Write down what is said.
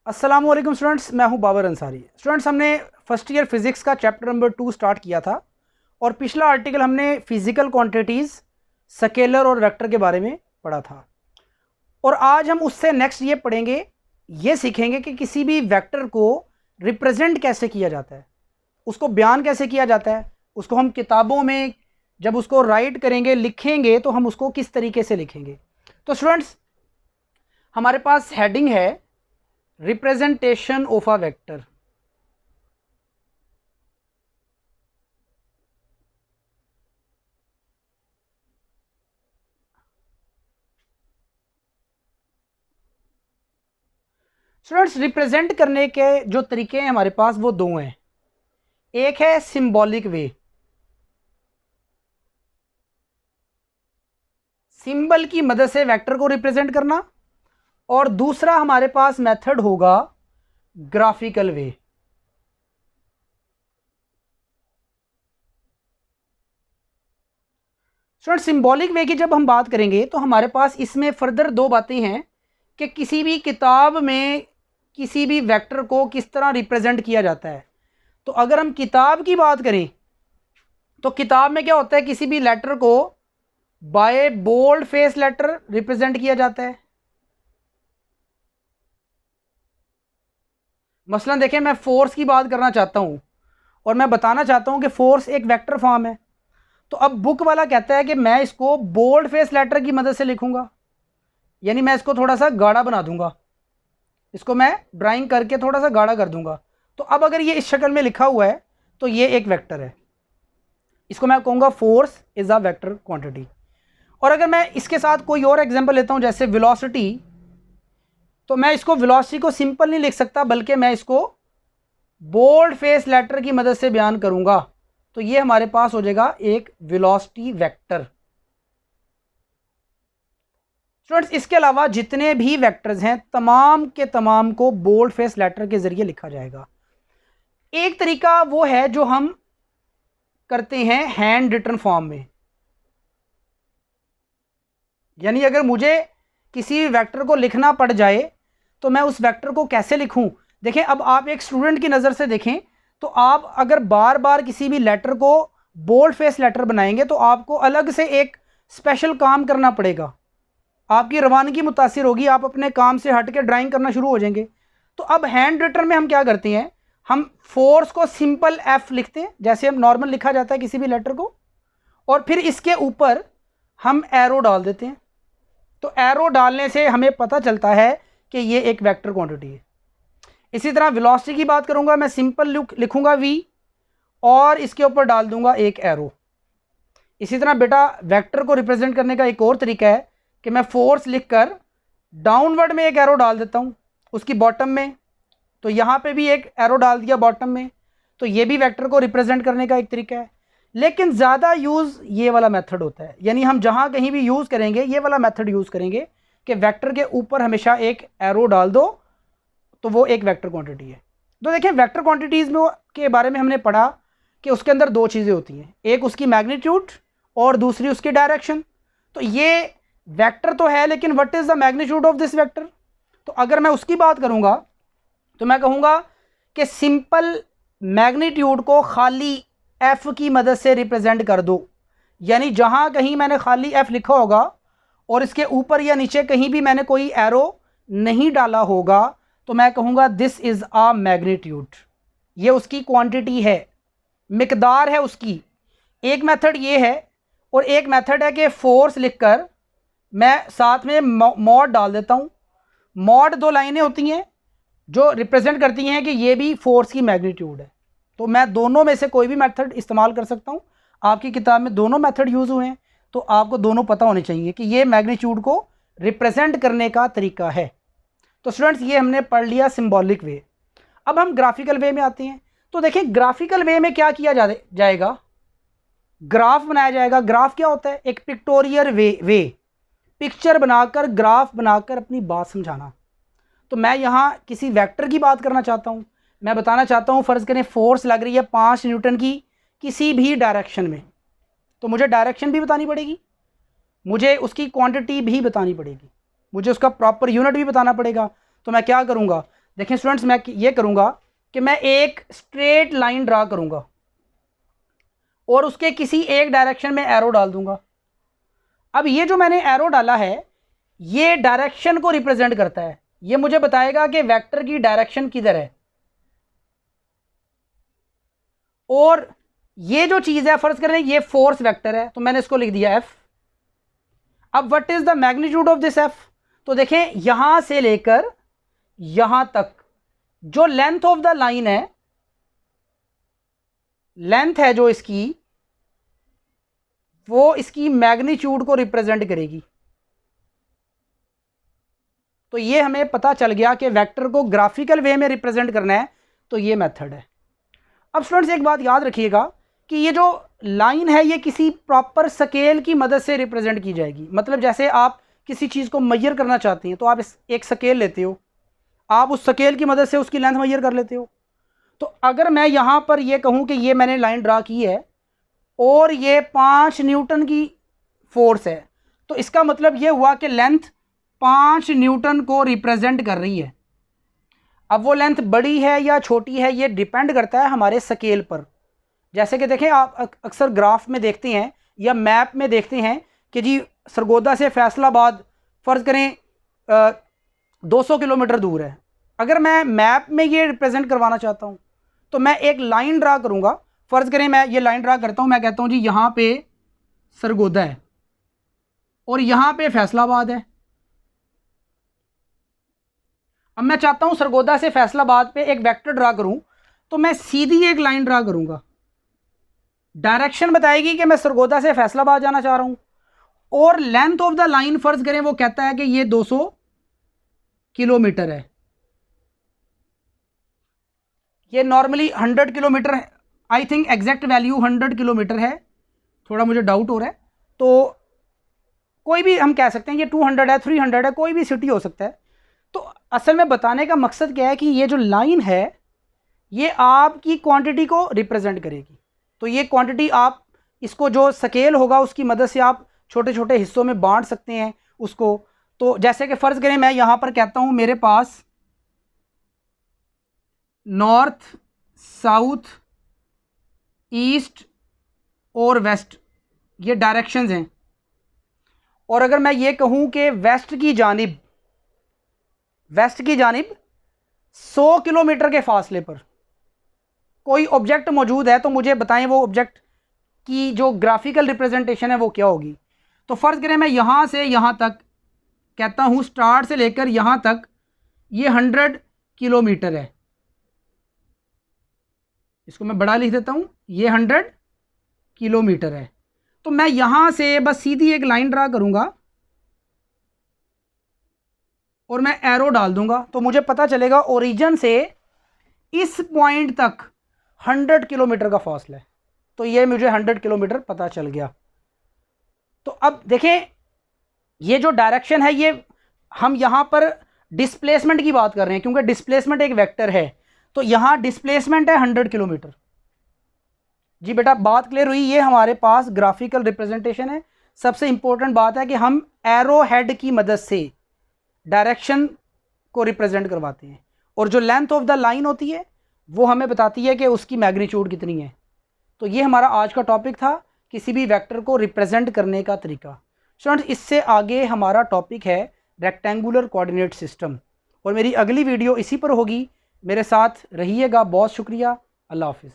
अस्सलामुअलैकुम स्टूडेंट्स, मैं हूं बाबर अंसारी। स्टूडेंट्स, हमने फर्स्ट ईयर फिज़िक्स का चैप्टर नंबर 2 स्टार्ट किया था और पिछला आर्टिकल हमने फिज़िकल क्वांटिटीज़, स्केलर और वेक्टर के बारे में पढ़ा था। और आज हम उससे नेक्स्ट ये पढ़ेंगे, ये सीखेंगे कि किसी भी वेक्टर को रिप्रेजेंट कैसे किया जाता है, उसको बयान कैसे किया जाता है, उसको हम किताबों में जब उसको राइट करेंगे, लिखेंगे, तो हम उसको किस तरीके से लिखेंगे। तो स्टूडेंट्स, हमारे पास हेडिंग है representation of a vector. Students, represent करने के जो तरीके हैं हमारे पास वो दो हैं। एक है सिंबॉलिक वे, सिंबल की मदद से वेक्टर को रिप्रेजेंट करना, और दूसरा हमारे पास मेथड होगा ग्राफिकल वे। स्टूडेंट, सिंबॉलिक वे की जब हम बात करेंगे तो हमारे पास इसमें फर्दर दो बातें हैं कि किसी भी किताब में किसी भी वेक्टर को किस तरह रिप्रेजेंट किया जाता है। तो अगर हम किताब की बात करें तो किताब में क्या होता है, किसी भी लेटर को by bold face letter represent किया जाता है। मसलन देखें, मैं फोर्स की बात करना चाहता हूं और मैं बताना चाहता हूं कि फोर्स एक वेक्टर फॉर्म है। तो अब बुक वाला कहता है कि मैं इसको बोल्ड फेस लेटर की मदद से लिखूंगा, यानी मैं इसको थोड़ा सा गाढ़ा बना दूंगा, इसको मैं ड्राइंग करके थोड़ा सा गाढ़ा कर दूंगा। तो अब अगर ये इस शक्ल में लिखा हुआ है तो ये एक वेक्टर है, इसको मैं कहूँगा force is a vector quantity. और अगर मैं इसके साथ कोई और एग्जांपल लेता हूँ, जैसे वेलोसिटी, तो मैं इसको वेलोसिटी को सिंपल नहीं लिख सकता, बल्कि मैं इसको बोल्ड फेस लेटर की मदद से बयान करूँगा। तो ये हमारे पास हो जाएगा एक वेलोसिटी वेक्टर। स्टूडेंट्स, इसके अलावा जितने भी वेक्टर्स हैं तमाम के तमाम को बोल्ड फेस लेटर के ज़रिए लिखा जाएगा। एक तरीका वो है जो हम करते हैं हैंड रिटन फॉर्म में, यानी अगर मुझे किसी वेक्टर को लिखना पड़ जाए तो मैं उस वेक्टर को कैसे लिखूं। देखें, अब आप एक स्टूडेंट की नज़र से देखें तो आप अगर बार बार किसी भी लेटर को बोल्ड फेस लेटर बनाएंगे तो आपको अलग से एक स्पेशल काम करना पड़ेगा, आपकी रवानगी मुतासिर होगी, आप अपने काम से हट के ड्राइंग करना शुरू हो जाएंगे। तो अब हैंड रिटन में हम क्या करते हैं, हम फोर्स को सिंपल एफ लिखते हैं, जैसे हम नॉर्मल लिखा जाता है किसी भी लेटर को, और फिर इसके ऊपर हम एरो डाल देते हैं। तो एरो डालने से हमें पता चलता है कि ये एक वेक्टर क्वांटिटी है। इसी तरह वेलोसिटी की बात करूंगा, मैं सिंपल लिखूंगा वी और इसके ऊपर डाल दूंगा एक एरो। इसी तरह बेटा, वेक्टर को रिप्रेजेंट करने का एक और तरीका है कि मैं फोर्स लिखकर डाउनवर्ड में एक एरो डाल देता हूँ उसकी बॉटम में, तो यहाँ पे भी एक एरो डाल दिया बॉटम में, तो ये भी वेक्टर को रिप्रेजेंट करने का एक तरीका है। लेकिन ज़्यादा यूज़ ये वाला मेथड होता है, यानी हम जहाँ कहीं भी यूज़ करेंगे ये वाला मेथड यूज़ करेंगे कि वेक्टर के ऊपर हमेशा एक एरो डाल दो, तो वो एक वेक्टर क्वांटिटी है। तो देखिए, वेक्टर क्वांटिटीज़ में के बारे में हमने पढ़ा कि उसके अंदर दो चीज़ें होती हैं, एक उसकी मैग्नीट्यूड और दूसरी उसकी डायरेक्शन। तो ये वेक्टर तो है, लेकिन what is the magnitude of this vector. तो अगर मैं उसकी बात करूँगा तो मैं कहूँगा कि सिंपल मैग्नीट्यूड को खाली एफ की मदद से रिप्रेजेंट कर दो, यानी जहाँ कहीं मैंने खाली एफ लिखा होगा और इसके ऊपर या नीचे कहीं भी मैंने कोई एरो नहीं डाला होगा तो मैं कहूँगा दिस इज़ अ मैग्नीट्यूड। ये उसकी क्वांटिटी है, मिकदार है उसकी। एक मेथड ये है, और एक मेथड है कि फोर्स लिखकर मैं साथ में मॉड डाल देता हूँ। मॉड दो लाइनें होती हैं जो रिप्रेजेंट करती हैं कि ये भी फोर्स की मैग्नीट्यूड है। तो मैं दोनों में से कोई भी मेथड इस्तेमाल कर सकता हूँ। आपकी किताब में दोनों मेथड यूज़ हुए हैं, तो आपको दोनों पता होने चाहिए कि ये मैग्नीट्यूड को रिप्रेजेंट करने का तरीका है। तो स्टूडेंट्स, ये हमने पढ़ लिया सिंबॉलिक वे। अब हम ग्राफिकल वे में आते हैं। तो देखिए, ग्राफिकल वे में क्या किया जाएगा, ग्राफ बनाया जाएगा। ग्राफ क्या होता है, एक पिक्टोरियल वे, पिक्चर बनाकर, ग्राफ बनाकर अपनी बात समझाना। तो मैं यहाँ किसी वेक्टर की बात करना चाहता हूँ, मैं बताना चाहता हूँ, फ़र्ज़ करें फोर्स लग रही है 5 न्यूटन की किसी भी डायरेक्शन में, तो मुझे डायरेक्शन भी बतानी पड़ेगी, मुझे उसकी क्वांटिटी भी बतानी पड़ेगी, मुझे उसका प्रॉपर यूनिट भी बताना पड़ेगा। तो मैं क्या करूँगा, देखें स्टूडेंट्स, मैं ये करूँगा कि मैं एक स्ट्रेट लाइन ड्रा करूँगा और उसके किसी एक डायरेक्शन में एरो डाल दूंगा। अब ये जो मैंने एरो डाला है ये डायरेक्शन को रिप्रेजेंट करता है, ये मुझे बताएगा कि वेक्टर की डायरेक्शन किधर है। और ये जो चीज़ है, फर्ज करें ये फोर्स वेक्टर है, तो मैंने इसको लिख दिया एफ। अब what is the magnitude of this F? तो देखें यहां से लेकर यहां तक जो लेंथ ऑफ द लाइन है, लेंथ है जो इसकी, वो इसकी मैग्नीट्यूड को रिप्रेजेंट करेगी। तो ये हमें पता चल गया कि वेक्टर को ग्राफिकल वे में रिप्रेजेंट करना है, तो ये मेथड है। अब स्टूडेंट्स एक बात याद रखिएगा कि ये जो लाइन है ये किसी प्रॉपर स्केल की मदद से रिप्रेजेंट की जाएगी। मतलब जैसे आप किसी चीज़ को मेजर करना चाहते हैं तो आप एक स्केल लेते हो, आप उस स्केल की मदद से उसकी लेंथ मेजर कर लेते हो। तो अगर मैं यहाँ पर ये कहूँ कि ये मैंने लाइन ड्रा की है और ये 5 न्यूटन की फोर्स है, तो इसका मतलब ये हुआ कि लेंथ 5 न्यूटन को रिप्रेजेंट कर रही है। अब वो लेंथ बड़ी है या छोटी है ये डिपेंड करता है हमारे स्केल पर। जैसे कि देखें आप अक्सर ग्राफ में देखते हैं या मैप में देखते हैं कि जी सरगोदा से फैसलाबाद फ़र्ज़ करें 200 किलोमीटर दूर है। अगर मैं मैप में ये रिप्रेजेंट करवाना चाहता हूँ तो मैं एक लाइन ड्रा करूँगा। फ़र्ज़ करें मैं ये लाइन ड्रा करता हूँ, मैं कहता हूँ जी यहाँ पे सरगोदा है और यहाँ पे फैसलाबाद है। अब मैं चाहता हूँ सरगोदा से फैसलाबाद पे एक वेक्टर ड्रा करूँ, तो मैं सीधी एक लाइन ड्रा करूँगा, डायरेक्शन बताएगी कि मैं सरगोदा से फैसलाबाद जाना चाह रहा हूँ, और लेंथ ऑफ द लाइन फ़र्ज़ करें वो कहता है कि ये 200 किलोमीटर है। ये नॉर्मली 100 किलोमीटर है, I think exact value 100 kilometre है, थोड़ा मुझे डाउट हो रहा है। तो कोई भी हम कह सकते हैं ये 200 है, 300 है, कोई भी सिटी हो सकता है। तो असल में बताने का मकसद क्या है कि ये जो लाइन है ये आपकी क्वांटिटी को रिप्रेजेंट करेगी। तो ये क्वांटिटी आप इसको जो स्केल होगा उसकी मदद से आप छोटे छोटे हिस्सों में बांट सकते हैं उसको। तो जैसे कि फ़र्ज़ करें मैं यहाँ पर कहता हूँ मेरे पास नॉर्थ, साउथ, ईस्ट और वेस्ट ये डायरेक्शंस हैं, और अगर मैं ये कहूँ कि वेस्ट की जानिब 100 किलोमीटर के फासले पर कोई ऑब्जेक्ट मौजूद है, तो मुझे बताएं वो ऑब्जेक्ट की जो ग्राफिकल रिप्रेजेंटेशन है वो क्या होगी। तो फ़र्ज़ करें मैं यहाँ से यहाँ तक कहता हूँ, स्टार्ट से लेकर यहाँ तक ये 100 किलोमीटर है। इसको मैं बड़ा लिख देता हूँ, ये 100 किलोमीटर है। तो मैं यहाँ से बस सीधी एक लाइन ड्रा करूँगा और मैं एरो डाल दूंगा, तो मुझे पता चलेगा ओरिजिन से इस पॉइंट तक 100 किलोमीटर का फासला है। तो ये मुझे 100 किलोमीटर पता चल गया। तो अब देखें ये जो डायरेक्शन है ये हम यहाँ पर डिस्प्लेसमेंट की बात कर रहे हैं, क्योंकि डिस्प्लेसमेंट एक वेक्टर है। तो यहाँ डिस्प्लेसमेंट है 100 किलोमीटर। जी बेटा बात क्लियर हुई? ये हमारे पास ग्राफिकल रिप्रेजेंटेशन है। सबसे इंपॉर्टेंट बात है कि हम एरो हेड की मदद से डायरेक्शन को रिप्रेजेंट करवाते हैं, और जो लेंथ ऑफ द लाइन होती है वो हमें बताती है कि उसकी मैग्नीट्यूड कितनी है। तो ये हमारा आज का टॉपिक था, किसी भी वेक्टर को रिप्रेजेंट करने का तरीका। स्टूडेंट्स इससे आगे हमारा टॉपिक है रेक्टेंगुलर कोऑर्डिनेट सिस्टम, और मेरी अगली वीडियो इसी पर होगी। मेरे साथ रहिएगा। बहुत शुक्रिया। अल्लाह हाफिज़।